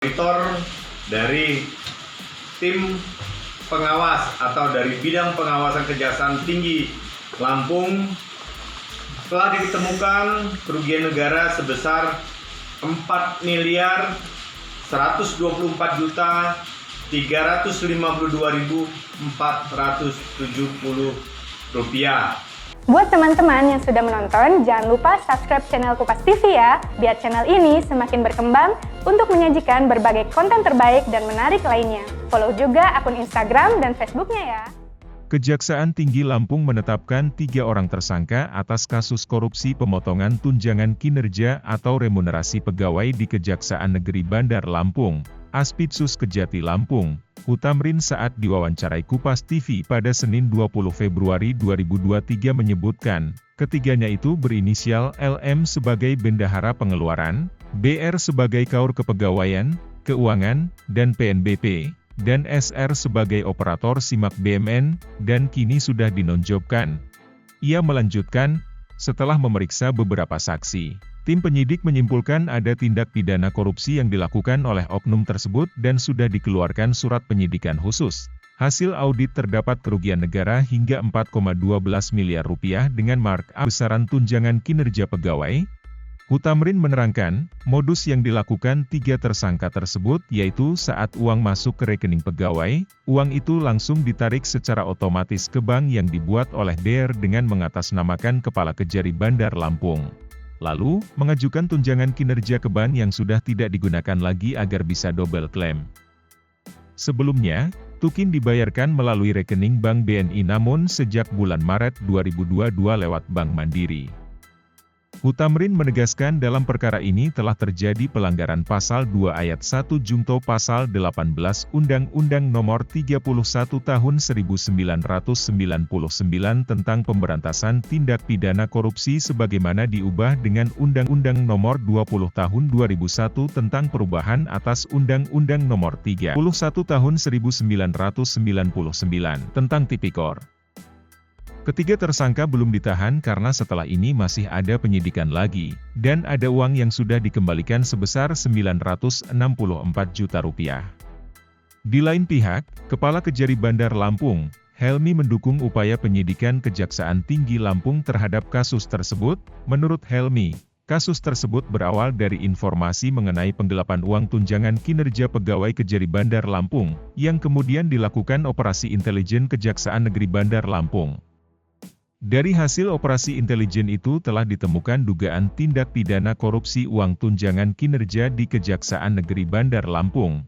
auditor dari tim pengawas atau dari bidang pengawasan Kejaksaan Tinggi Lampung telah ditemukan kerugian negara sebesar 4.124.352.470 rupiah. Buat teman-teman yang sudah menonton, jangan lupa subscribe channel Kupas TV ya, biar channel ini semakin berkembang untuk menyajikan berbagai konten terbaik dan menarik lainnya. Follow juga akun Instagram dan Facebooknya ya. Kejaksaan Tinggi Lampung menetapkan 3 orang tersangka atas kasus korupsi pemotongan tunjangan kinerja atau remunerasi pegawai di Kejaksaan Negeri Bandar Lampung, Aspidsus Kejati Lampung. Hutamrin saat diwawancarai Kupas TV pada Senin 20 Februari 2023 menyebutkan, ketiganya itu berinisial LM sebagai Bendahara Pengeluaran, BR sebagai Kaur Kepegawaian, Keuangan, dan PNBP, dan SR sebagai Operator Simak BMN, dan kini sudah dinonjobkan. Ia melanjutkan, setelah memeriksa beberapa saksi, tim penyidik menyimpulkan ada tindak pidana korupsi yang dilakukan oleh oknum tersebut dan sudah dikeluarkan surat penyidikan khusus. Hasil audit terdapat kerugian negara hingga 4,12 miliar rupiah dengan markup besaran tunjangan kinerja pegawai. Hutamrin menerangkan, modus yang dilakukan 3 tersangka tersebut yaitu saat uang masuk ke rekening pegawai, uang itu langsung ditarik secara otomatis ke bank yang dibuat oleh BR dengan mengatasnamakan Kepala Kejari Bandar Lampung. Lalu, mengajukan tunjangan kinerja ke bank yang sudah tidak digunakan lagi agar bisa double claim. Sebelumnya, Tukin dibayarkan melalui rekening Bank BNI namun sejak bulan Maret 2022 lewat Bank Mandiri. Hutamrin menegaskan dalam perkara ini telah terjadi pelanggaran Pasal 2 Ayat 1 Junto Pasal 18 Undang-Undang Nomor 31 Tahun 1999 tentang Pemberantasan Tindak Pidana Korupsi sebagaimana diubah dengan Undang-Undang Nomor 20 Tahun 2001 tentang perubahan atas Undang-Undang Nomor 31 Tahun 1999 tentang Tipikor. Ketiga tersangka belum ditahan karena setelah ini masih ada penyidikan lagi, dan ada uang yang sudah dikembalikan sebesar 964 juta rupiah. Di lain pihak, Kepala Kejari Bandar Lampung, Helmi mendukung upaya penyidikan Kejaksaan Tinggi Lampung terhadap kasus tersebut. Menurut Helmi, kasus tersebut berawal dari informasi mengenai penggelapan uang tunjangan kinerja pegawai Kejari Bandar Lampung, yang kemudian dilakukan operasi intelijen Kejaksaan Negeri Bandar Lampung. Dari hasil operasi intelijen itu telah ditemukan dugaan tindak pidana korupsi uang tunjangan kinerja di Kejaksaan Negeri Bandar Lampung.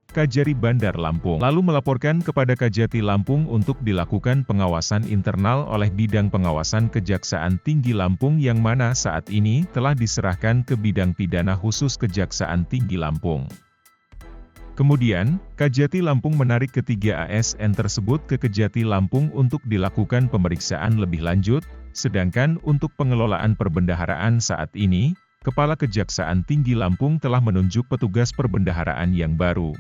Kajari Bandar Lampung lalu melaporkan kepada Kajati Lampung untuk dilakukan pengawasan internal oleh Bidang Pengawasan Kejaksaan Tinggi Lampung yang mana saat ini telah diserahkan ke Bidang Pidana Khusus Kejaksaan Tinggi Lampung. Kemudian, Kajati Lampung menarik ketiga ASN tersebut ke Kejati Lampung untuk dilakukan pemeriksaan lebih lanjut, sedangkan untuk pengelolaan perbendaharaan saat ini, Kepala Kejaksaan Tinggi Lampung telah menunjuk petugas perbendaharaan yang baru.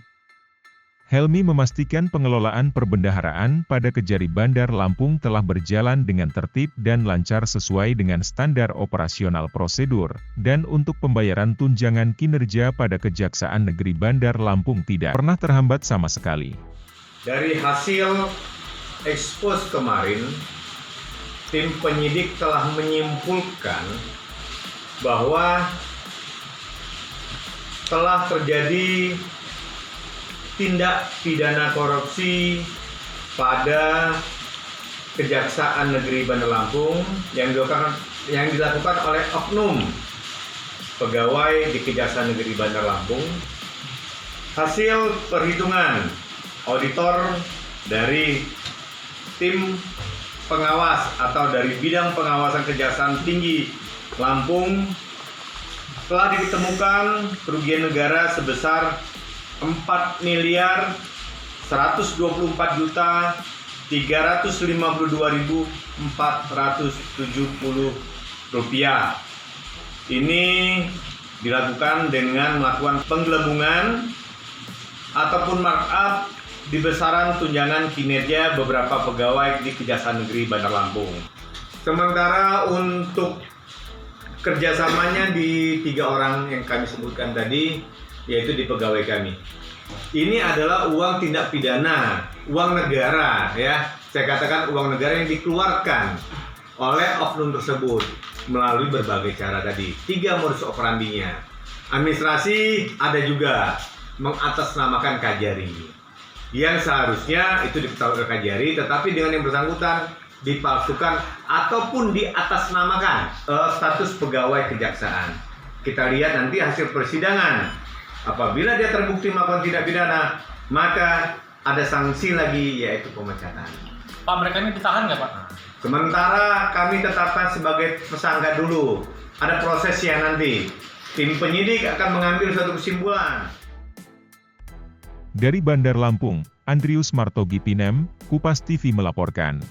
Helmi memastikan pengelolaan perbendaharaan pada Kejari Bandar Lampung telah berjalan dengan tertib dan lancar sesuai dengan standar operasional prosedur, dan untuk pembayaran tunjangan kinerja pada Kejaksaan Negeri Bandar Lampung tidak pernah terhambat sama sekali. Dari hasil ekspos kemarin, tim penyidik telah menyimpulkan bahwa telah terjadi tindak pidana korupsi pada Kejaksaan Negeri Bandar Lampung yang dilakukan oleh oknum pegawai di Kejaksaan Negeri Bandar Lampung. Hasil perhitungan auditor dari tim pengawas atau dari bidang pengawasan Kejaksaan Tinggi Lampung telah ditemukan kerugian negara sebesar 4.124.352.470 rupiah. Ini dilakukan dengan melakukan penggelembungan ataupun markup di besaran tunjangan kinerja beberapa pegawai di Kejaksaan Negeri Bandar Lampung. Sementara untuk kerjasamanya di 3 orang yang kami sebutkan tadi, yaitu di pegawai kami. Ini adalah uang tindak pidana, uang negara ya. Saya katakan uang negara yang dikeluarkan oleh oknum tersebut melalui berbagai cara tadi. 3 modus operandinya. Administrasi ada juga mengatasnamakan Kajari. Yang seharusnya itu diketahui oleh Kajari, tetapi dengan yang bersangkutan dipalsukan ataupun diatasnamakan status pegawai kejaksaan. Kita lihat nanti hasil persidangan. Apabila dia terbukti melakukan tindak pidana, maka ada sanksi lagi, yaitu pemecatan. Pak, mereka ini ditahan nggak, Pak? Sementara kami tetapkan sebagai tersangka dulu. Ada prosesnya nanti. Tim penyidik akan mengambil suatu kesimpulan. Dari Bandar Lampung, Andrius Martogi Pinem, Kupas TV melaporkan.